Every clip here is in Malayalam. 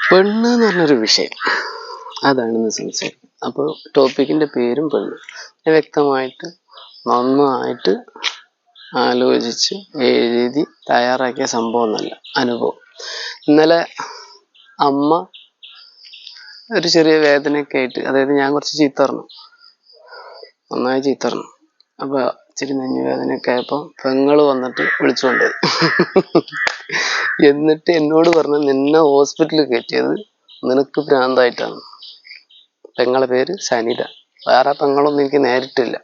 പെണ്ണ് എന്ന് പറഞ്ഞൊരു വിഷയം അതാണെന്ന് സംസാരിക്കും. അപ്പോൾ ടോപ്പിക്കിന്റെ പേരും പെണ്ണ്. ഞാൻ വ്യക്തമായിട്ട് നന്നായിട്ട് ആലോചിച്ച് എഴുതി തയ്യാറാക്കിയ സംഭവമൊന്നുമല്ല, അനുഭവം. ഇന്നലെ അമ്മ ഒരു ചെറിയ വേദനയൊക്കെ ആയിട്ട്, അതായത് ഞാൻ കുറച്ച് ചീത്ത പറഞ്ഞു, നന്നായി ചീത്ത പറഞ്ഞു. അപ്പൊ ഇച്ചിരി നെഞ്ഞുവേദനയൊക്കെ ആയപ്പോൾ പെങ്ങള് വന്നിട്ട് വിളിച്ചുകൊണ്ടുപോയി. എന്നിട്ട് എന്നോട് പറഞ്ഞു, നിന്നെ ഹോസ്പിറ്റലിൽ കയറ്റിയത് നിനക്ക് ഭ്രാന്തായിട്ടാണ്. പെങ്ങളെ പേര് സനിത. വേറെ പെങ്ങളൊന്നും എനിക്ക് നേരിട്ടില്ല.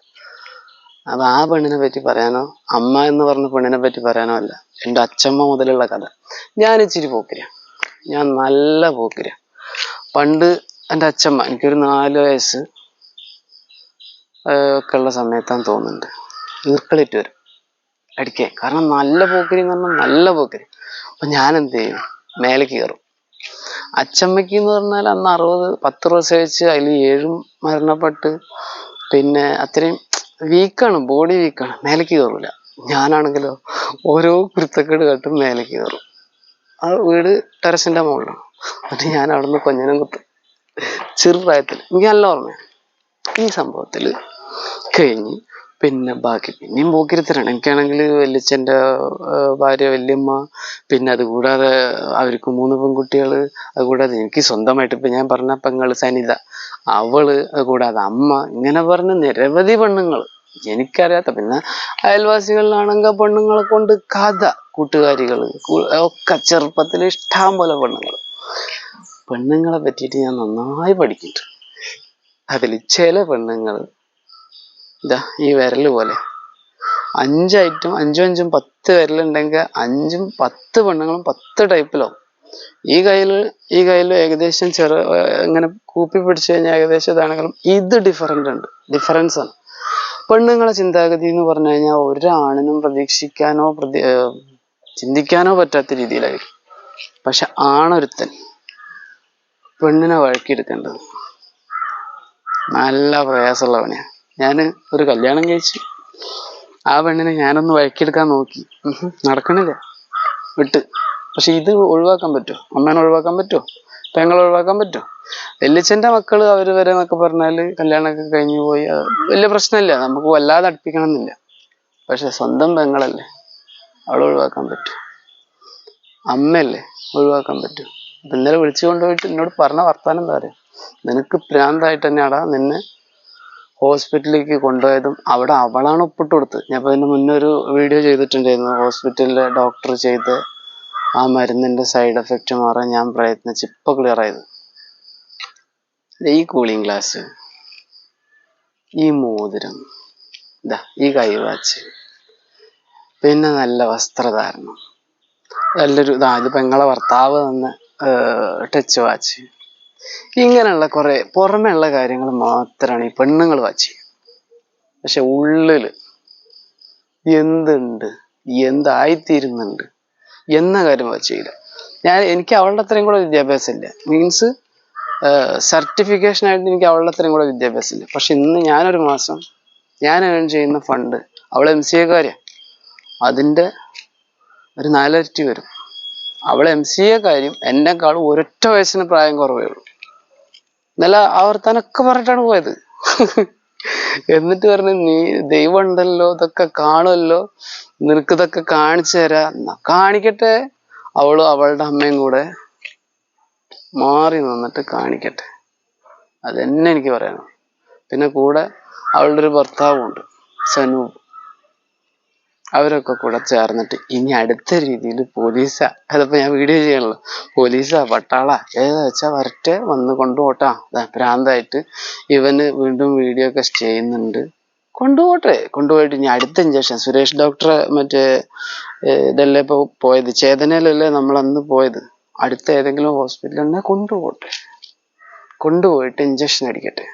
അപ്പൊ ആ പെണ്ണിനെ പറ്റി പറയാനോ അമ്മ എന്ന് പറഞ്ഞ പെണ്ണിനെ പറ്റി പറയാനോ അല്ല, എൻ്റെ അച്ഛമ്മ മുതലുള്ള കഥ. ഞാൻ ഇച്ചിരി പോക്കിരിയ, ഞാൻ നല്ല പോക്കിരിയ. പണ്ട് എൻ്റെ അച്ഛമ്മ, എനിക്കൊരു 4 വയസ്സ് ഒക്കെ ഉള്ള സമയത്താന്ന് തോന്നുന്നുണ്ട്, ഈർക്കളിട്ട് വരും അടിക്കാൻ. കാരണം നല്ല പോക്കിരി എന്ന് പറഞ്ഞാൽ നല്ല പോക്കിരി. അപ്പൊ ഞാൻ എന്ത് ചെയ്യും, മേലേക്ക് കയറും. അച്ചമ്മയ്ക്ക് എന്ന് പറഞ്ഞാൽ അന്ന് 10 പ്രസവിച്ച് അതിൽ 7 മരണപ്പെട്ട്, പിന്നെ അത്രയും വീക്കാണ്, ബോഡി വീക്കാണ്, മേലേക്ക് കയറൂല. ഞാനാണെങ്കിലോ ഓരോ കുരുത്തക്കേട് കാട്ടും മേലേക്ക് കയറും. ആ വീട് ടെറസിന്റെ മുകളിലാണ്. എന്നിട്ട് ഞാൻ അവിടെ നിന്ന് കൊഞ്ഞനം കുത്തും ചെറുപ്രായത്തിൽ. എനിക്ക് നല്ല ഓർമ്മയാണ്. ഈ സംഭവത്തിൽ കഴിഞ്ഞ് പിന്നെ ബാക്കി പിന്നെയും പോക്കിരുത്തരാണ്. എനിക്കാണെങ്കിൽ വല്യച്ഛൻ്റെ ഭാര്യ വല്യമ്മ, പിന്നെ അതുകൂടാതെ അവർക്ക് 3 പെൺകുട്ടികൾ, അതുകൂടാതെ എനിക്ക് സ്വന്തമായിട്ട് ഇപ്പം ഞാൻ പറഞ്ഞ പെങ്ങള് സനിത, അവള്, അതുകൂടാതെ അമ്മ, ഇങ്ങനെ പറഞ്ഞ നിരവധി പെണ്ണുങ്ങൾ എനിക്കറിയാത്ത. പിന്നെ അയൽവാസികളിലാണെങ്കിൽ പെണ്ണുങ്ങളെ കൊണ്ട് കഥ, കൂട്ടുകാരികൾ ഒക്കെ ചെറുപ്പത്തിൽ ഇഷ്ടം പോലെ പെണ്ണുങ്ങൾ. പെണ്ണുങ്ങളെ പറ്റിയിട്ട് ഞാൻ നന്നായി പഠിക്കുന്നുണ്ട്. അതിൽ ചില പെണ്ണുങ്ങൾ ഇതാ ഈ വിരല് പോലെ 5 ഐറ്റം, 5 10 വിരലുണ്ടെങ്കിൽ 5ഉം 10 പെണ്ണുങ്ങളും 10 ടൈപ്പിലാവും. ഈ കയ്യിൽ ഏകദേശം ഇങ്ങനെ കൂപ്പി പിടിച്ചു കഴിഞ്ഞാൽ ഏകദേശം ഇതാണെങ്കിലും ഇത് ഡിഫറൻസ് ആണ്. പെണ്ണുങ്ങളെ ചിന്താഗതി എന്ന് പറഞ്ഞു കഴിഞ്ഞാൽ ഒരാണിനും പ്രതീക്ഷിക്കാനോ ചിന്തിക്കാനോ പറ്റാത്ത രീതിയിലായിരിക്കും. പക്ഷെ ആണൊരുത്തൻ പെണ്ണിനെ വഴക്കിയെടുക്കേണ്ടത് നല്ല പ്രയാസമുള്ള പണിയാണ്. ഞാൻ ഒരു കല്യാണം കഴിച്ചു, ആ പെണ്ണിനെ ഞാനൊന്ന് വഴക്കിയെടുക്കാൻ നോക്കി, നടക്കണില്ല, വിട്ട്. പക്ഷെ ഇത് ഒഴിവാക്കാൻ പറ്റുമോ? അമ്മേനെ ഒഴിവാക്കാൻ പറ്റുമോ? പെങ്ങളെ ഒഴിവാക്കാൻ പറ്റുമോ? വല്യച്ഛൻ്റെ മക്കള് അവര് വരെ എന്നൊക്കെ പറഞ്ഞാല് കല്യാണമൊക്കെ കഴിഞ്ഞു പോയി, വലിയ പ്രശ്നമില്ല, നമുക്ക് വല്ലാതെ അടുപ്പിക്കണം എന്നില്ല. പക്ഷെ സ്വന്തം പെങ്ങളല്ലേ, അവളെ ഒഴിവാക്കാൻ പറ്റും? അമ്മയല്ലേ, ഒഴിവാക്കാൻ പറ്റും? അപ്പൊ ഇന്നലെ വിളിച്ചു കൊണ്ടുപോയിട്ട് എന്നോട് പറഞ്ഞ വർത്താനം എന്താ പറയുക, നിനക്ക് ഭ്രാന്തായിട്ട് തന്നെയാടാ നിന്നെ ഹോസ്പിറ്റലിലേക്ക് കൊണ്ടുപോയതും അവിടെ അവളാണ് ഒപ്പിട്ട് കൊടുത്തത്. ഞാൻ ഇപ്പൊ ഇതിന് മുന്നേ ഒരു വീഡിയോ ചെയ്തിട്ടുണ്ടായിരുന്നു, ഹോസ്പിറ്റലിലെ ഡോക്ടർ ചെയ്ത് ആ മരുന്നിന്റെ സൈഡ് എഫക്റ്റ് മാറാൻ ഞാൻ പ്രയത്നിച്ച് ഇപ്പൊ ക്ലിയർ ആയത്. ഈ കൂളിംഗ് ഗ്ലാസ്, ഈ മോതിരം, ഇതാ ഈ കൈവാച്ച്, പിന്നെ നല്ല വസ്ത്രധാരണം, നല്ലൊരു ഇത് പെങ്ങളെ ഭർത്താവ് തന്ന ടച്ച് വാച്ച്, ഇങ്ങനെയുള്ള കുറെ പുറമെയുള്ള കാര്യങ്ങൾ മാത്രമാണ് ഈ പെണ്ണുങ്ങൾ വാച്ച് ചെയ്യുക. പക്ഷെ ഉള്ളില് എന്തുണ്ട്, എന്തായിത്തീരുന്നുണ്ട് എന്ന കാര്യം വാച്ച് ചെയ്യില്ല. എനിക്ക് അവളുടെ അത്രയും കൂടെ വിദ്യാഭ്യാസം ഇല്ല, മീൻസ് സർട്ടിഫിക്കേഷൻ ആയിട്ട് എനിക്ക് അവളുടെ അത്രയും കൂടെ വിദ്യാഭ്യാസം ഇല്ല. പക്ഷെ ഇന്ന് ഞാനൊരു മാസം ഞാൻ ഏൺ ചെയ്യുന്ന ഫണ്ട്, അവൾ MCA കാര്യം, അതിൻ്റെ ഒരു 4 ഇരട്ടി വരും. അവൾ MCA കാര്യം എന്നെക്കാളും ഒരൊറ്റ വയസ്സിന് പ്രായം കുറവേ ഉള്ളൂ. ഇന്നലെ ആവർത്താനൊക്കെ പറഞ്ഞിട്ടാണ് പോയത്. എന്നിട്ട് പറഞ്ഞു, നീ ദൈവം ഉണ്ടല്ലോ, ഇതൊക്കെ കാണുമല്ലോ, നിനക്ക് ഇതൊക്കെ കാണിച്ചു തരാം. കാണിക്കട്ടെ. അവളും അവളുടെ അമ്മയും കൂടെ മാറി നിന്നിട്ട് കാണിക്കട്ടെ, അതെന്നെ എനിക്ക് പറയാനുള്ളൂ. പിന്നെ കൂടെ അവളുടെ ഒരു ഭർത്താവും ഉണ്ട്, സനൂപ്. അവരൊക്കെ കൂടെ ചേർന്നിട്ട് ഇനി അടുത്ത രീതിയിൽ പോലീസാ, അതിപ്പോ ഞാൻ വീഡിയോ ചെയ്യണല്ലോ, പോലീസാ പട്ടാളാ ഏതാ വെച്ചാ വരട്ടെ, വന്ന് കൊണ്ടുപോട്ടാ, ഭ്രാന്തായിട്ട് ഇവന് വീണ്ടും വീഡിയോ ഒക്കെ ചെയ്യുന്നുണ്ട്, കൊണ്ടുപോയിട്ട് ഇനി അടുത്ത ഇഞ്ചക്ഷൻ, സുരേഷ് ഡോക്ടറെ മറ്റേ ഇതല്ലേ ഇപ്പൊ പോയത്, ചേതനയിലല്ലേ നമ്മൾ അന്ന് പോയത്, അടുത്ത ഏതെങ്കിലും ഹോസ്പിറ്റലിൽ കൊണ്ടുപോയിട്ട് ഇഞ്ചക്ഷൻ അടിക്കട്ടെ.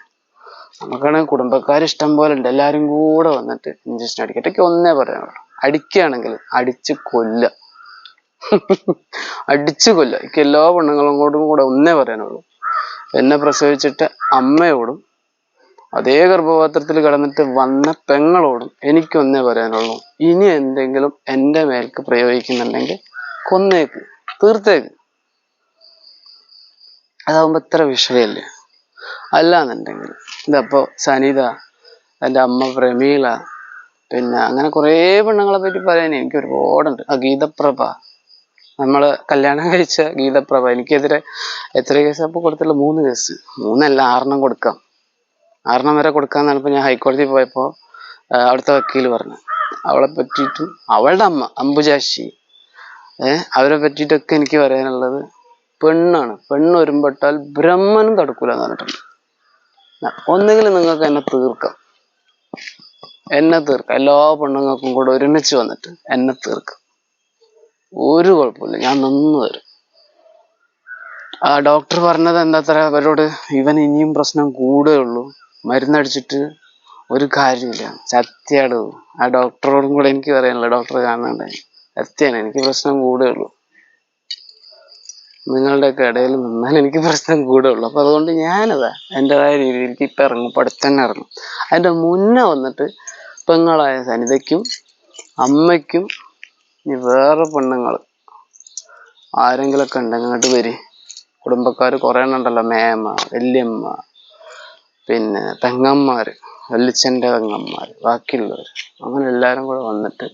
നമുക്കാണെങ്കിൽ കുടുംബക്കാർ ഇഷ്ടം പോലെ ഉണ്ട്, എല്ലാരും കൂടെ വന്നിട്ട് ഇഞ്ചക്ഷൻ അടിക്കട്ടെ. എനിക്ക് ഒന്നേ പറയാനുള്ളൂ, അടിക്കുകയാണെങ്കിൽ അടിച്ച് കൊല്ല. എനിക്ക് എല്ലാ പെണ്ണുങ്ങളോടും കൂടെ ഒന്നേ പറയാനുള്ളൂ, എന്നെ പ്രസവിച്ചിട്ട് അമ്മയോടും അതേ ഗർഭപാത്രത്തിൽ കിടന്നിട്ട് വന്ന പെങ്ങളോടും എനിക്കൊന്നേ പറയാനുള്ളൂ, ഇനി എന്തെങ്കിലും എൻ്റെ മേൽക്ക് പ്രയോഗിക്കുന്നുണ്ടെങ്കിൽ കൊന്നേക്ക്, തീർത്തേക്ക്. അതാവുമ്പോ ഇത്ര വിഷയമല്ലേ. അല്ലാന്നുണ്ടെങ്കിൽ ഇതപ്പോ സനിത, എൻ്റെ അമ്മ പ്രമീള, പിന്നെ അങ്ങനെ കുറേ പെണ്ണുങ്ങളെ പറ്റി പറയാൻ എനിക്ക് ഒരുപാടുണ്ട്. ആ ഗീതപ്രഭ, നമ്മള് കല്യാണം കഴിച്ച ഗീതപ്രഭ, എനിക്കെതിരെ എത്ര കേസ് അപ്പൊ കൊടുത്തില്ല? 3 കേസ്. 3 അല്ല 6 കൊടുക്കാം. 6 വരെ കൊടുക്കാന്ന് പറഞ്ഞപ്പോ ഞാൻ ഹൈക്കോടതി പോയപ്പോ അവിടുത്തെ വക്കീല് പറഞ്ഞു അവളെ പറ്റിയിട്ടും അവളുടെ അമ്മ അംബുജാക്ഷി അവരെ പറ്റിയിട്ടൊക്കെ എനിക്ക് പറയാനുള്ളത്, പെണ്ണാണ്, പെണ്ണ് ഒരുമ്പെട്ടാൽ ബ്രഹ്മനും തടുക്കൂല എന്ന് പറഞ്ഞിട്ടുണ്ട്. ഒന്നുകിൽ നിങ്ങൾക്ക് എന്നെ തീർക്കാം, എല്ലാ പെണ്ണുങ്ങൾക്കും കൂടെ ഒരുമിച്ച് വന്നിട്ട് എന്നെ തീർക്കാം, ഒരു കുഴപ്പമില്ല, ഞാൻ നിന്ന് തരും. ആ ഡോക്ടർ പറഞ്ഞത് എന്താത്ര അവരോട്, ഇവൻ ഇനിയും പ്രശ്നം കൂടുകയുള്ളൂ, മരുന്നടിച്ചിട്ട് ഒരു കാര്യമില്ല. സത്യാട് ആ ഡോക്ടറോടും കൂടെ എനിക്ക് പറയാനുള്ള, ഡോക്ടർ കാണുന്നുണ്ടായി, സത്യമാണ്, എനിക്ക് പ്രശ്നം കൂടുകയുള്ളൂ, നിങ്ങളുടെയൊക്കെ ഇടയിൽ നിന്നാൽ എനിക്ക് പ്രശ്നം കൂടുകയുള്ളൂ. അപ്പൊ അതുകൊണ്ട് ഞാനതാ എൻ്റെതായ രീതിയിൽ ഇപ്പം ഇറങ്ങും, പഠിത്തന്നെ ഇറങ്ങും. അതിൻ്റെ മുന്നേ വന്നിട്ട് പെങ്ങളായ സനിതയ്ക്കും അമ്മയ്ക്കും ഇനി വേറെ പെണ്ണുങ്ങൾ ആരെങ്കിലൊക്കെ ഉണ്ടെങ്കിൽ അങ്ങോട്ട് വരി. കുടുംബക്കാർ കുറേ എണ്ണുണ്ടല്ലോ, മേമ, വല്യമ്മ, പിന്നെ പെങ്ങന്മാര്, വല്യച്ഛൻ്റെ പെങ്ങന്മാര്, ബാക്കിയുള്ളവർ, അങ്ങനെ എല്ലാവരും കൂടെ വന്നിട്ട്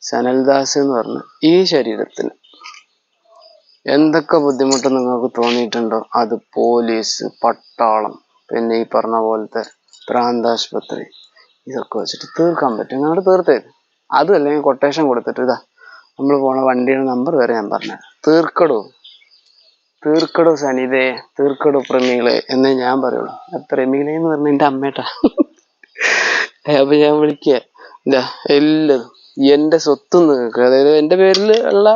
സനൽദാസ് എന്ന് പറഞ്ഞ ഈ ശരീരത്തിന് എന്തൊക്കെ ബുദ്ധിമുട്ട് നിങ്ങൾക്ക് തോന്നിയിട്ടുണ്ടോ അത് പോലീസ്, പട്ടാളം, പിന്നെ ഈ പറഞ്ഞ പോലത്തെ പ്രാന്താശുപത്രി, ഇതൊക്കെ വെച്ചിട്ട് തീർക്കാൻ പറ്റും. അങ്ങോട്ട് തീർത്തേക്ക്. അതും അല്ലെങ്കിൽ കൊട്ടേഷൻ കൊടുത്തിട്ട് ഇതാ നമ്മൾ പോണ വണ്ടിയുടെ നമ്പർ വരെ ഞാൻ പറഞ്ഞു, തീർക്കടോ സനിതേ, തീർക്കടോ പ്രമീളെ എന്നേ ഞാൻ പറയുള്ളൂ. പ്രമീളെ എന്ന് പറഞ്ഞ എൻ്റെ അമ്മേട്ടാ. അപ്പൊ ഞാൻ വിളിക്കുക, ഇതാ എല്ലതും എന്റെ സ്വത്തും നിങ്ങൾക്ക്, അതായത് എന്റെ പേരിൽ ഉള്ള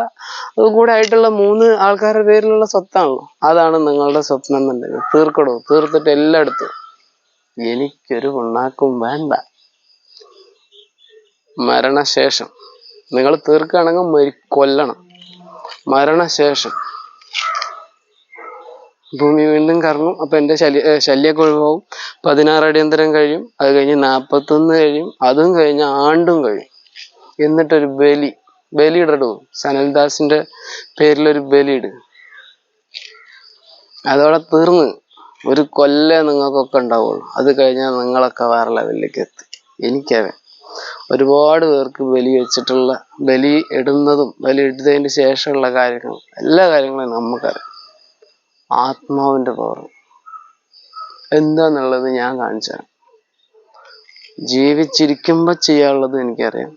കൂടെ ആയിട്ടുള്ള 3 ആൾക്കാരുടെ പേരിലുള്ള സ്വത്താണല്ലോ, അതാണ് നിങ്ങളുടെ സ്വപ്നം എന്നുണ്ടെങ്കിൽ തീർക്കടോ, തീർത്തിട്ട് എല്ലായിടത്തും എനിക്കൊരു പിണ്ണാക്കും വേണ്ട. മരണശേഷം നിങ്ങൾ തീർക്കുകയാണെങ്കിൽ കൊല്ലണം. മരണശേഷം ഭൂമി വീണ്ടും കറങ്ങും. അപ്പൊ എന്റെ ശല്യമൊക്കെ ഒഴിവാകും. 16 അടിയന്തരം കഴിയും, അത് കഴിഞ്ഞ് 41 കഴിയും, അതും കഴിഞ്ഞ് ആണ്ടും കഴിയും. എന്നിട്ടൊരു ബലി ഇടടൂ, സനൽദാസിന്റെ പേരിലൊരു ബലി ഇട്. അതോടെ തീർന്ന്. ഒരു കൊല്ലേ നിങ്ങൾക്കൊക്കെ ഉണ്ടാവുള്ളൂ. അത് കഴിഞ്ഞാൽ നിങ്ങളൊക്കെ വേറെ ലെവലിലേക്ക് എത്തി. എനിക്കറിയാം ഒരുപാട് പേർക്ക് ബലി വെച്ചിട്ടുള്ള, ബലി ഇടുന്നതും ബലി ഇട്ടതിന് ശേഷമുള്ള കാര്യങ്ങളും എല്ലാ കാര്യങ്ങളും നമുക്കറിയാം. ആത്മാവിന്റെ പവർ എന്താന്നുള്ളത് ഞാൻ കാണിച്ചു തരാം. ജീവിച്ചിരിക്കുമ്പോ ചെയ്യാനുള്ളത് എനിക്കറിയാം,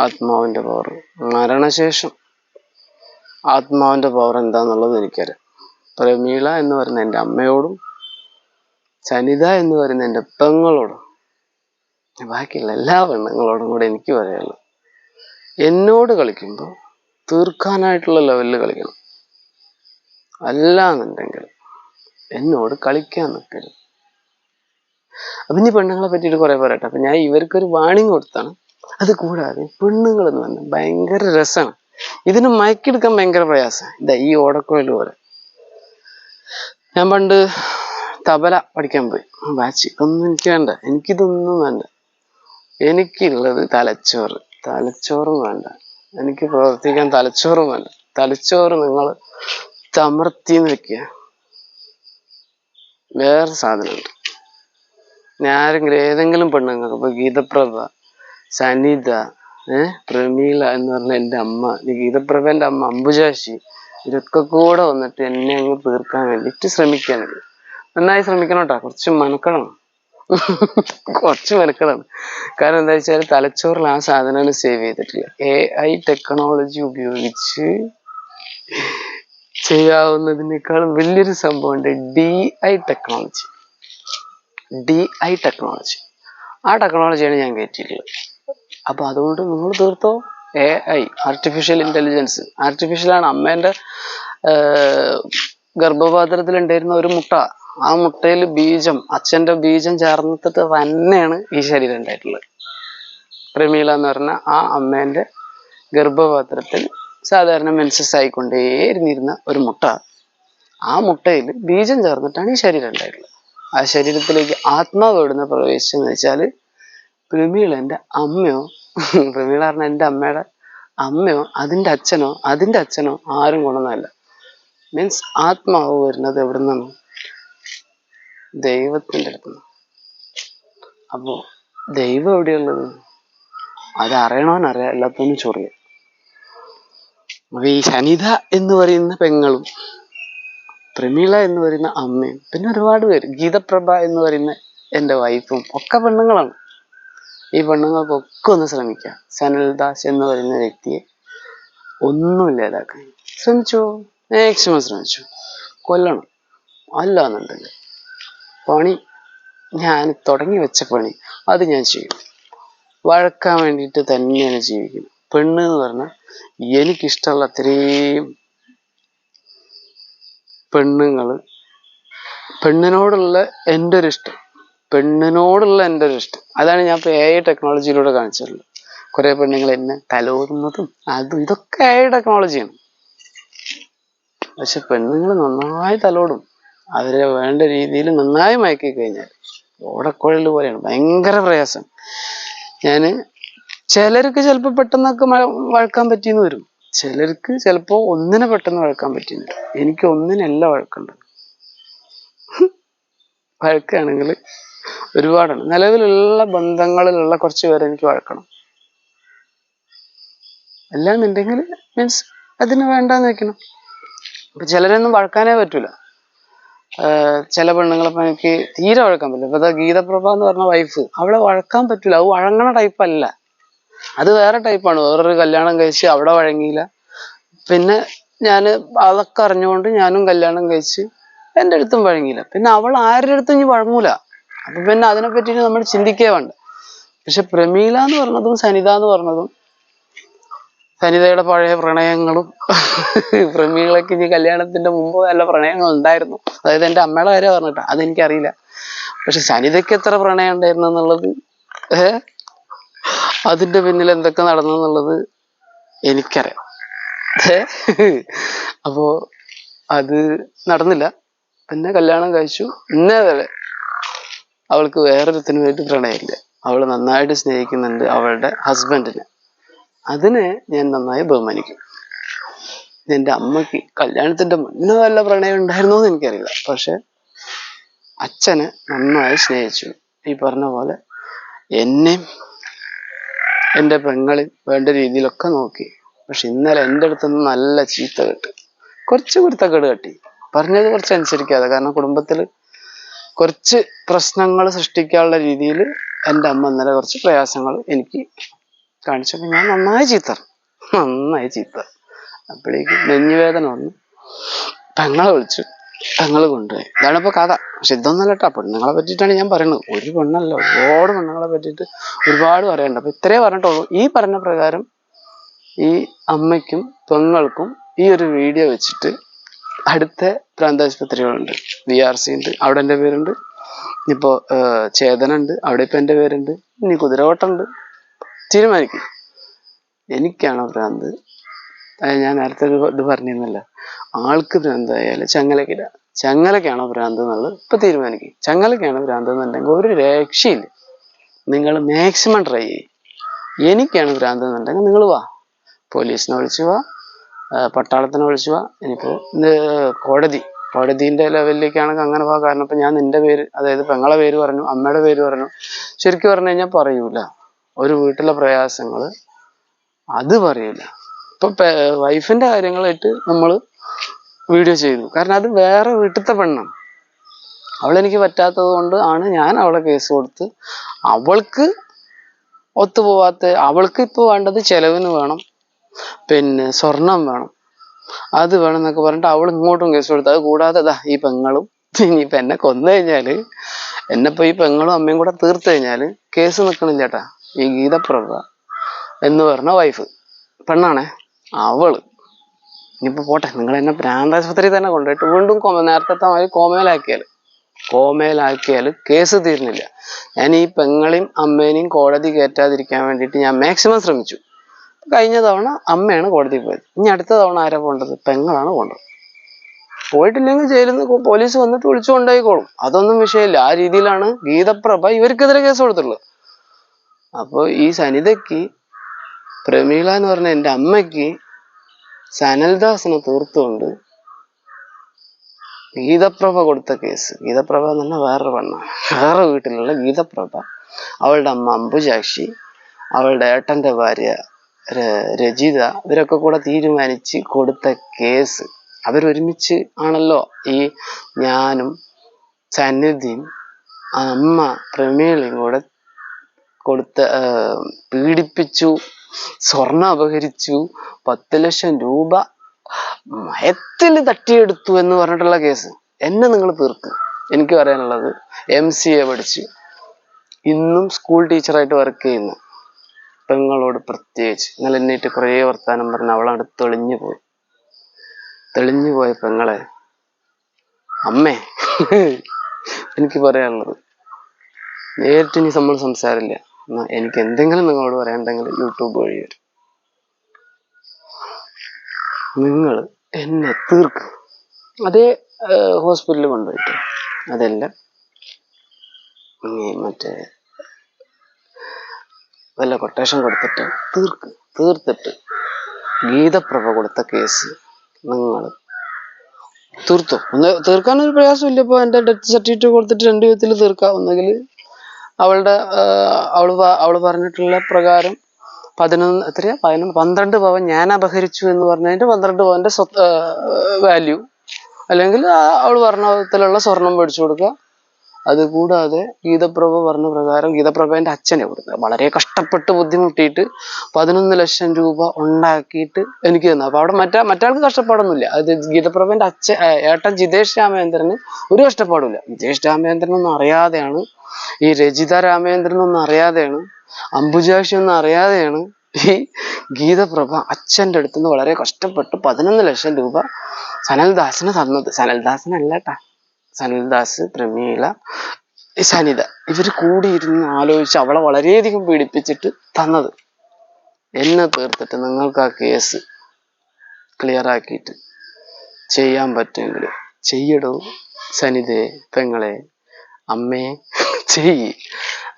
ആത്മാവിന്റെ പവർ. മരണശേഷം ആത്മാവിന്റെ പവർ എന്താന്നുള്ളത് എനിക്കറിയാം. പ്രമീള എന്ന് പറയുന്ന എൻ്റെ അമ്മയോടും സനിത എന്ന് പറയുന്ന എൻ്റെ പെങ്ങളോടും ബാക്കിയുള്ള എല്ലാ പെണ്ണുങ്ങളോടും കൂടെ എനിക്ക് പറയാനുള്ളൂ, എന്നോട് കളിക്കുമ്പോൾ തീർക്കാനായിട്ടുള്ള ലെവലിൽ കളിക്കണം. അല്ലാന്നുണ്ടെങ്കിൽ എന്നോട് കളിക്കാൻ നിൽക്കരുത്. അപ്പൊ ഇനി പെണ്ണുങ്ങളെ പറ്റിയിട്ട് കുറെ പറയട്ടെ. അപ്പൊ ഞാൻ ഇവർക്കൊരു വാണിംഗ് കൊടുത്താണ്. അത് കൂടാതെ പെണ്ണുങ്ങൾ എന്ന് പറഞ്ഞാൽ ഭയങ്കര രസമാണ്. ഇതിന് മയക്കെടുക്കാൻ ഭയങ്കര പ്രയാസം. ഇതാ ഈ ഓടക്കുഴൽ പോലെ. ഞാൻ പണ്ട് തബല പഠിക്കാൻ പോയി, ബാച്ച്. ഒന്നും എനിക്ക് വേണ്ട, എനിക്കിതൊന്നും വേണ്ട. എനിക്കുള്ളത് തലച്ചോറും വേണ്ട. എനിക്ക് പ്രവർത്തിക്കാൻ തലച്ചോറും വേണ്ട. തലച്ചോറ് നിങ്ങൾ തമർത്തിന്ന് വെക്കുക. വേറെ സാധനമുണ്ട്. ആരെങ്കിലും ഏതെങ്കിലും പെണ്ണുങ്ങൾക്ക്, ഇപ്പൊ ഗീതപ്രഭ, സനിത, പ്രമീള എന്ന് പറഞ്ഞ എൻ്റെ അമ്മ, ഗീതപ്രഭന്റെ അമ്മ അംബുജാക്ഷി, ഇതൊക്കെ കൂടെ വന്നിട്ട് എന്നെ അങ്ങ് തീർക്കാൻ വേണ്ടിയിട്ട് ശ്രമിക്കാനുണ്ട്. നന്നായി ശ്രമിക്കണം കേട്ടോ, കുറച്ച് മെനക്കെടണം. കാരണം എന്താ വെച്ചാൽ തലച്ചോറിൽ ആ സാധനമാണ് സേവ് ചെയ്തിട്ടില്ല. AI ടെക്നോളജി ഉപയോഗിച്ച് ചെയ്യാവുന്നതിനേക്കാളും വലിയൊരു സംഭവമുണ്ട്, DI ടെക്നോളജി. ആ ടെക്നോളജിയാണ് ഞാൻ കയറ്റിയിട്ടുള്ളത്. അപ്പൊ അതുകൊണ്ട് നിങ്ങൾ തീർത്തോ. AI, artificial intelligence. ആർട്ടിഫിഷ്യലാണ്. അമ്മേന്റെ ഗർഭപാത്രത്തിൽ ഉണ്ടായിരുന്ന ഒരു മുട്ട, ആ മുട്ടയിൽ ബീജം, അച്ഛന്റെ ബീജം ചേർന്നിട്ട് തന്നെയാണ് ഈ ശരീരം ഉണ്ടായിട്ടുള്ളത്. പ്രമീള എന്ന് പറഞ്ഞ ആ അമ്മേന്റെ ഗർഭപാത്രത്തിൽ സാധാരണ മെൻസസ് ആയിക്കൊണ്ടേയിരുന്നിരുന്ന ഒരു മുട്ട, ആ മുട്ടയിൽ ബീജം ചേർന്നിട്ടാണ് ഈ ശരീരം ഉണ്ടായിട്ടുള്ളത്. ആ ശരീരത്തിലേക്ക് ആത്മാവ് എവിടുന്ന് പ്രവേശിച്ചെന്ന് വെച്ചാൽ പ്രമീളന്റെ അമ്മയോ, പ്രമീള പറഞ്ഞ എൻ്റെ അമ്മയുടെ അമ്മയോ അതിൻ്റെ അച്ഛനോ ആരും കൊണ്ടൊന്നുമല്ല. മീൻസ് ആത്മാവ് വരുന്നത് എവിടെ നിന്നാണ്? ദൈവത്തിൻ്റെ അടുത്തുനിന്ന്. അപ്പോ ദൈവം എവിടെയുള്ളത്? അത് അറിയണവനറിയാം, എല്ലാത്തിനും ചൊറിയ. അപ്പൊ ഈ സനിത എന്ന് പറയുന്ന പെങ്ങളും പ്രമീള എന്ന് പറയുന്ന അമ്മയും പിന്നെ ഒരുപാട് പേര്, ഗീതപ്രഭ എന്ന് പറയുന്ന എൻ്റെ വൈഫും ഒക്കെ പെണ്ണുങ്ങളാണ്. ഈ പെണ്ണുങ്ങൾക്കൊക്കെ ഒന്ന് ശ്രമിക്കാം, സനൽദാസ് എന്ന് പറയുന്ന വ്യക്തിയെ ഒന്നുമില്ലാതാക്കാൻ ശ്രമിച്ചു, മാക്സിമം ശ്രമിച്ചു. കൊല്ലണം. അല്ല എന്നുണ്ടെങ്കിൽ പണി, ഞാൻ തുടങ്ങി വെച്ച പണി അത് ഞാൻ ചെയ്യും. വഴക്കാൻ വേണ്ടിയിട്ട് തന്നെയാണ് ജീവിക്കുന്നത്. പെണ്ണ് എന്ന് പറഞ്ഞാൽ എനിക്കിഷ്ടമുള്ള അത്രയും പെണ്ണിനോടുള്ള എൻ്റെ ഒരു ഇഷ്ടം, അതാണ് ഞാൻ ഇപ്പോൾ AI ടെക്നോളജിയിലൂടെ കാണിച്ചിട്ടുള്ളത്. കുറെ പെണ്ണുങ്ങൾ എന്നെ തലോടുന്നതും അതും ഇതൊക്കെ AI ടെക്നോളജിയാണ്. പക്ഷെ പെണ്ണുങ്ങൾ നന്നായി തലോടും, അവരെ വേണ്ട രീതിയിൽ നന്നായി മയക്കി കഴിഞ്ഞാൽ ഓടക്കുഴൽ പോലെയാണ്, ഭയങ്കര പ്രയാസം. ചിലർക്ക് ചിലപ്പോൾ പെട്ടെന്നൊക്കെ വഴക്കാൻ പറ്റിയെന്ന് വരും, ചിലർക്ക് ചിലപ്പോൾ ഒന്നിനെ പെട്ടെന്ന് വഴക്കാൻ പറ്റിയെന്ന് വരും. എനിക്ക് ഒന്നിനല്ല വഴക്കുണ്ട്. വഴക്കാണെങ്കിൽ ഒരുപാടാണ്. നിലവിലുള്ള ബന്ധങ്ങളിലുള്ള കുറച്ച് പേരെ എനിക്ക് വഴക്കണം. അല്ലാന്നുണ്ടെങ്കിൽ മീൻസ് അതിന് വേണ്ടാന്ന് വെക്കണം. അപ്പൊ ചിലരൊന്നും വഴക്കാനേ പറ്റൂല. ചില പെണ്ണുങ്ങളിപ്പോ എനിക്ക് തീരെ വഴക്കാൻ പറ്റില്ല. ഇപ്പൊ ഗീതപ്രഭ എന്ന് പറഞ്ഞ വൈഫ്, അവളെ വഴക്കാൻ പറ്റൂല. അത് വഴങ്ങണ ടൈപ്പല്ല, അത് വേറെ ടൈപ്പാണ്. വേറൊരു കല്യാണം കഴിച്ച് അവിടെ വഴങ്ങിയില്ല. പിന്നെ അതൊക്കെ അറിഞ്ഞുകൊണ്ട് ഞാനും കല്യാണം കഴിച്ച് എൻ്റെ അടുത്തും വഴങ്ങിയില്ല. പിന്നെ അവൾ ആരുടെ അടുത്തും ഇനി വഴങ്ങൂല. അപ്പൊ പിന്നെ അതിനെ പറ്റിയിട്ട് നമ്മൾ ചിന്തിക്കേ വേണ്ട. പക്ഷെ പ്രമീള എന്ന് പറഞ്ഞതും സനിത എന്ന് പറഞ്ഞതും, സനിതയുടെ പഴയ പ്രണയങ്ങളും പ്രമീളയ്ക്ക് ഇനി കല്യാണത്തിന്റെ മുമ്പ് നല്ല പ്രണയങ്ങൾ ഉണ്ടായിരുന്നു. അതായത് എൻ്റെ അമ്മയുടെ കാര്യം പറഞ്ഞിട്ടാ, അതെനിക്കറിയില്ല. പക്ഷെ സനിതയ്ക്ക് എത്ര പ്രണയം ഉണ്ടായിരുന്നു എന്നുള്ളത്, അതിന്റെ പിന്നിൽ എന്തൊക്കെ നടന്നു എന്നുള്ളത് എനിക്കറിയാം. അപ്പോ അത് നടന്നില്ല. പിന്നെ കല്യാണം കഴിച്ചു. ഇന്നേ വരെ അവൾക്ക് വേറൊരുത്തിന് വേണ്ടി പ്രണയമില്ല. അവൾ നന്നായിട്ട് സ്നേഹിക്കുന്നുണ്ട് അവളുടെ ഹസ്ബൻഡിനെ. അതിനെ ഞാൻ നന്നായി ബഹുമാനിക്കും. എൻ്റെ അമ്മയ്ക്ക് കല്യാണത്തിന്റെ മുന്നേ വല്ല പ്രണയം ഉണ്ടായിരുന്നോ എന്ന് എനിക്കറിയില്ല. പക്ഷെ അച്ഛനെ നന്നായി സ്നേഹിച്ചു. ഈ പറഞ്ഞ പോലെ എന്നെയും എൻ്റെ പെങ്ങളെയും വേണ്ട രീതിയിലൊക്കെ നോക്കി. പക്ഷെ ഇന്നലെ എൻ്റെ അടുത്തുനിന്ന് നല്ല ചീത്ത കേട്ട്, കുറച്ച് കുരുത്തക്കേട് കട്ടി, പറഞ്ഞത് കുറച്ച് അനുസരിക്കാതെ. കാരണം കുടുംബത്തിൽ കുറച്ച് പ്രശ്നങ്ങൾ സൃഷ്ടിക്കാനുള്ള രീതിയിൽ എൻ്റെ അമ്മ ഇന്നലെ കുറച്ച് പ്രയാസങ്ങൾ എനിക്ക് കാണിച്ചപ്പോൾ ഞാൻ നന്നായി ചീത്ത. അപ്പോഴേക്ക് നെഞ്ഞുവേദന വന്നു. പെങ്ങളെ വിളിച്ചു, പെങ്ങള് കൊണ്ടുപോയി. ഇതാണ് ഇപ്പൊ കഥ. പക്ഷെ ഇതൊന്നല്ല കേട്ടോ, പെണ്ണുങ്ങളെ പറ്റിയിട്ടാണ് ഞാൻ പറയുന്നത്. ഒരു പെണ്ണല്ല, ഒരുപാട് പെണ്ണുങ്ങളെ പറ്റിയിട്ട് ഒരുപാട് പറയണ്ട. അപ്പൊ ഇത്രേ പറഞ്ഞിട്ടുള്ളൂ. ഈ പറഞ്ഞ പ്രകാരം ഈ അമ്മയ്ക്കും പെങ്ങൾക്കും ഈ ഒരു വീഡിയോ വെച്ചിട്ട് അടുത്ത പ്രാന്താശുപത്രികളുണ്ട്. VRC ഉണ്ട്, അവിടെ എൻ്റെ പേരുണ്ട്. ഇപ്പോ ചേതന ഉണ്ട്, അവിടെ ഇപ്പൊ എൻ്റെ പേരുണ്ട്. ഇനി കുതിരവട്ടമുണ്ട്. തീരുമാനിക്കും. എനിക്കാണോ ഭ്രാന്ത്? ഞാൻ നേരത്തെ ഇത് പറഞ്ഞിരുന്നല്ലോ, ആൾക്ക് ഭ്രാന്തായാൽ ചങ്ങലക്കാണോ ഭ്രാന്ത് എന്നുള്ളത് ഇപ്പൊ തീരുമാനിക്കും. ചങ്ങലക്കാണ് ഭ്രാന്ത് എന്നുണ്ടെങ്കിൽ ഒരു രക്ഷയില്ല, നിങ്ങൾ മാക്സിമം ട്രൈ ചെയ്യും. എനിക്കാണ് ഭ്രാന്ത് എന്നുണ്ടെങ്കിൽ നിങ്ങൾ വാ, പോലീസിനെ വിളിച്ചു വാ, പട്ടാളത്തിനെ വിളിച്ചു വാ. ഇനിയിപ്പോ കോടതിന്റെ ലെവലിലേക്കാണെങ്കിൽ അങ്ങനെ പോകാം. കാരണം ഇപ്പൊ ഞാൻ നിന്റെ പേര്, അതായത് പെങ്ങളെ പേര് പറഞ്ഞു, അമ്മയുടെ പേര് പറഞ്ഞു. ശരിക്കും പറഞ്ഞു കഴിഞ്ഞാൽ പറയൂല. ഒരു വീട്ടിലെ പ്രയാസങ്ങള് അത് പറയൂല. ഇപ്പൊ വൈഫിന്റെ കാര്യങ്ങളായിട്ട് നമ്മൾ വീഡിയോ ചെയ്തു. കാരണം അത് വേറെ വീട്ടിലത്തെ പെണ്ണാണ്. അവളെനിക്ക് പറ്റാത്തത് കൊണ്ട് ആണ് ഞാൻ അവളെ കേസ് കൊടുത്ത്. അവൾക്ക് ഒത്തുപോവാത്ത, അവൾക്ക് ഇപ്പൊ വേണ്ടത് ചെലവിന് വേണം, പിന്നെ സ്വർണം വേണം, അത് വേണം എന്നൊക്കെ പറഞ്ഞിട്ട് അവൾ ഇങ്ങോട്ടും കേസ് കൊടുത്തു. അത് കൂടാതെ ഈ പെങ്ങളും ഇനിയിപ്പൊ എന്നെ കൊന്നു കഴിഞ്ഞാല്, എന്നെപ്പോ ഈ പെങ്ങളും അമ്മയും കൂടെ തീർത്തു കഴിഞ്ഞാല് കേസ് നിൽക്കണില്ല ചേട്ടാ. ഈ ഗീതപ്രഭ എന്ന് പറഞ്ഞ വൈഫ് പെണ്ണാണേ, അവള് ഇനിയിപ്പോ പോട്ടെ, നിങ്ങൾ എന്നെ ഭ്രാന്താശുപത്രി തന്നെ കൊണ്ടുപോയിട്ട് വീണ്ടും നേരത്തെ മാതിരി കോമയിലാക്കിയാൽ കേസ് തീർന്നില്ല. ഞാൻ ഈ പെങ്ങളെയും അമ്മേനെയും കോടതി കയറ്റാതിരിക്കാൻ വേണ്ടിയിട്ട് ഞാൻ മാക്സിമം ശ്രമിച്ചു. കഴിഞ്ഞ തവണ അമ്മയാണ് കോടതിയിൽ പോയത്. ഇനി അടുത്ത തവണ ആരാ പോകേണ്ടത്? പെങ്ങളാണ് പോകേണ്ടത്. പോയിട്ടില്ലെങ്കിൽ ജയിലിൽ നിന്ന് പോലീസ് വന്നിട്ട് വിളിച്ചു കൊണ്ടുപോയിക്കോളും, അതൊന്നും വിഷയമില്ല. ആ രീതിയിലാണ് ഗീതപ്രഭ ഇവർക്കെതിരെ കേസ് കൊടുത്തുള്ളത്. അപ്പോൾ ഈ സനിതയ്ക്ക്, പ്രമീള എന്ന് പറഞ്ഞ എൻ്റെ അമ്മയ്ക്ക് സനൽദാസിനെ തീർത്തുകൊണ്ട് ഗീതപ്രഭ കൊടുത്ത കേസ്. ഗീതപ്രഭ എന്ന് പറഞ്ഞാൽ വേറൊരു പെണ്ണാണ്, വേറെ വീട്ടിലുള്ള ഗീതപ്രഭ, അവളുടെ അമ്മ അംബുജാക്ഷി, അവളുടെ ഏട്ടന്റെ ഭാര്യ രജിത, ഇവരൊക്കെ കൂടെ തീരുമാനിച്ച് കൊടുത്ത കേസ്. അവരൊരുമിച്ച് ആണല്ലോ ഈ ഞാനും സന്നിധിയും അമ്മ പ്രമീളയും കൂടെ കൊടുത്ത പീഡിപ്പിച്ചു, സ്വർണം അപഹരിച്ചു, 10 ലക്ഷം രൂപ മയത്തിൽ തട്ടിയെടുത്തു എന്ന് പറഞ്ഞിട്ടുള്ള കേസ്. എന്നെ നിങ്ങൾ തീർക്ക്. എനിക്ക് പറയാനുള്ളത്, MCA പഠിച്ച് ഇന്നും സ്കൂൾ ടീച്ചറായിട്ട് വർക്ക് ചെയ്യുന്ന പെങ്ങളോട് പ്രത്യേകിച്ച്, ഇന്നലെ എന്നിട്ട് കുറേ വർത്താനം പറഞ്ഞ് അവളവിടെ തെളിഞ്ഞു പോയ പെങ്ങളെ, അമ്മേ, എനിക്ക് പറയാനുള്ളത്, നേരിട്ട് ഇനി നമ്മൾ സംസാരില്ല. എനിക്ക് എന്തെങ്കിലും നിങ്ങളോട് പറയാനുണ്ടെങ്കിൽ യൂട്യൂബ് വഴി വരും. നിങ്ങൾ എന്നെ തീർക്ക്. അതേ ഹോസ്പിറ്റലിൽ കൊണ്ടുപോയിട്ട് അതെല്ലാം മറ്റേ വല്ല കൊട്ടേഷൻ കൊടുത്തിട്ട് തീർത്തിട്ട് ഗീതപ്രഭ കൊടുത്ത കേസ് നിങ്ങൾ തീർത്തോ. ഒന്ന് തീർക്കാനൊരു പ്രയാസമില്ല. ഇപ്പോൾ എൻ്റെ ഡെത്ത് സർട്ടിഫിക്കറ്റ് കൊടുത്തിട്ട് 2 വിധത്തിൽ തീർക്കാം. ഒന്നുകിൽ അവള് പറഞ്ഞിട്ടുള്ള പ്രകാരം 12 പവൻ ഞാൻ അപഹരിച്ചു എന്ന് പറഞ്ഞതിന്റെ 12 പവന്റെ വാല്യൂ, അല്ലെങ്കിൽ അവള് പറഞ്ഞ വിധത്തിലുള്ള സ്വർണം മേടിച്ചു കൊടുക്കുക. അതുകൂടാതെ ഗീതപ്രഭ പറഞ്ഞ പ്രകാരം ഗീതപ്രഭേന്റെ അച്ഛനെ കൊടുക്കുക. വളരെ കഷ്ടപ്പെട്ട് ബുദ്ധിമുട്ടിയിട്ട് 11 ലക്ഷം രൂപ ഉണ്ടാക്കിയിട്ട് എനിക്ക് തന്നു. അപ്പൊ അവിടെ മറ്റാൾക്ക് കഷ്ടപ്പാടൊന്നുമില്ല. അത് ഗീതപ്രഭേന്റെ ഏട്ടൻ ജിതേഷ് രാമേന്ദ്രന് ഒരു കഷ്ടപ്പാടുമില്ല. ജിതേഷ് രാമേന്ദ്രനൊന്നും അറിയാതെയാണ്, ഈ രജിത രാമേന്ദ്രനൊന്നും അറിയാതെയാണ്, അംബുജാക്ഷി ഒന്നും അറിയാതെയാണ് ഈ ഗീതപ്രഭ അച്ഛൻ്റെ അടുത്തുനിന്ന് വളരെ കഷ്ടപ്പെട്ട് 11 ലക്ഷം രൂപ സനൽദാസിന് തന്നത്. സനൽദാസിനല്ലേട്ടാ, സനൽദാസ്, പ്രമീള, സനിത ഇവര് കൂടിയിരുന്ന് ആലോചിച്ച് അവളെ വളരെയധികം പീഡിപ്പിച്ചിട്ട് തന്നത്. എന്നെ തീർത്തിട്ട് നിങ്ങൾക്ക് ആ കേസ് ക്ലിയർ ആക്കിയിട്ട് ചെയ്യാൻ പറ്റുമെങ്കിൽ ചെയ്യടോ സനിതയെ, പെങ്ങളെ, അമ്മയെ, ചെയ്യ്.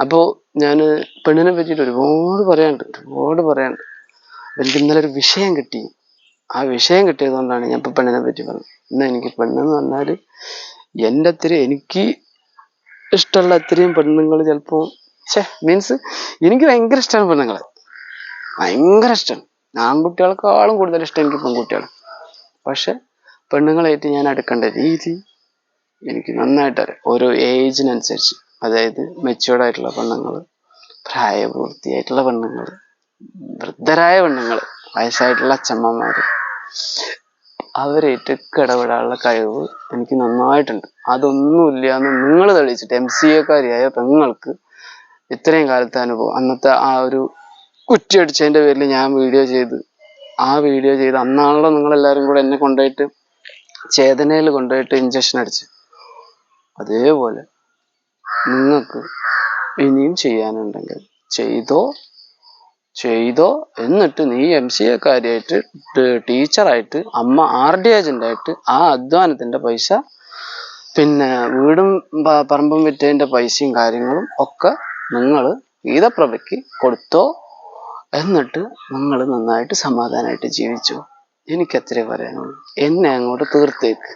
അപ്പോൾ ഞാൻ പെണ്ണിനെ പറ്റിയിട്ട് ഒരുപാട് പറയാനുണ്ട്. എനിക്ക് ഇന്നലെ ഒരു വിഷയം കിട്ടി. ആ വിഷയം കിട്ടിയതുകൊണ്ടാണ് ഞാൻ ഇപ്പം പെണ്ണിനെ പറ്റി പറഞ്ഞത്. ഇന്ന് എനിക്ക് പെണ്ണെന്ന് പറഞ്ഞാൽ എൻ്റെ എനിക്ക് ഇഷ്ടമുള്ള അത്രയും പെണ്ണുങ്ങൾ ചിലപ്പോൾ മീൻസ് എനിക്ക് ഭയങ്കര ഇഷ്ടമാണ് പെണ്ണുങ്ങളെ, ഭയങ്കര ഇഷ്ടമാണ്. ആൺകുട്ടികൾക്കാളും കൂടുതൽ ഇഷ്ടം എനിക്ക് പെൺകുട്ടികൾ. പക്ഷെ പെണ്ണുങ്ങളായിട്ട് ഞാൻ അടുക്കേണ്ട രീതി എനിക്ക് നന്നായിട്ടറിയാം. ഓരോ ഏജിനനുസരിച്ച്, അതായത് മെച്യൂർഡ് ആയിട്ടുള്ള പെണ്ണുങ്ങൾ, പ്രായപൂർത്തിയായിട്ടുള്ള പെണ്ണുങ്ങൾ, വൃദ്ധരായ പെണ്ണുങ്ങൾ, വയസ്സായിട്ടുള്ള അച്ഛമ്മമാര്, അവരായിട്ട് ഇടപെടാനുള്ള കഴിവ് എനിക്ക് നന്നായിട്ടുണ്ട്. അതൊന്നുമില്ല എന്ന് നിങ്ങൾ തെളിയിച്ചിട്ട് MCA-കാരിയായ പെങ്ങൾക്ക് ഇത്രയും കാലത്തെ അനുഭവം, അന്നത്തെ ആ ഒരു കുറ്റിയടിച്ചതിൻ്റെ പേരിൽ ഞാൻ വീഡിയോ ചെയ്ത് അന്നാണല്ലോ നിങ്ങളെല്ലാവരും കൂടെ എന്നെ കൊണ്ടുപോയിട്ട് ചേതനയിൽ കൊണ്ടുപോയിട്ട് ഇഞ്ചക്ഷൻ അടിച്ച്. അതേപോലെ നിങ്ങൾക്ക് ഇനിയും ചെയ്യാനുണ്ടെങ്കിൽ ചെയ്തോ. എന്നിട്ട് നീ MCA-കാരിയായിട്ട് ടീച്ചറായിട്ട് അമ്മ RD ഏജന്റായിട്ട് ആ അധ്വാനത്തിന്റെ പൈസ, പിന്നെ വീടും പറമ്പും വിറ്റതിന്റെ പൈസയും കാര്യങ്ങളും ഒക്കെ നിങ്ങൾ ഗീതപ്രഭയ്ക്ക് കൊടുത്തോ. എന്നിട്ട് നിങ്ങൾ നന്നായിട്ട് സമാധാനമായിട്ട് ജീവിച്ചോ. എനിക്കത്രേ പറയാനുള്ളൂ. എന്നെ അങ്ങോട്ട് തീർത്തേക്ക്.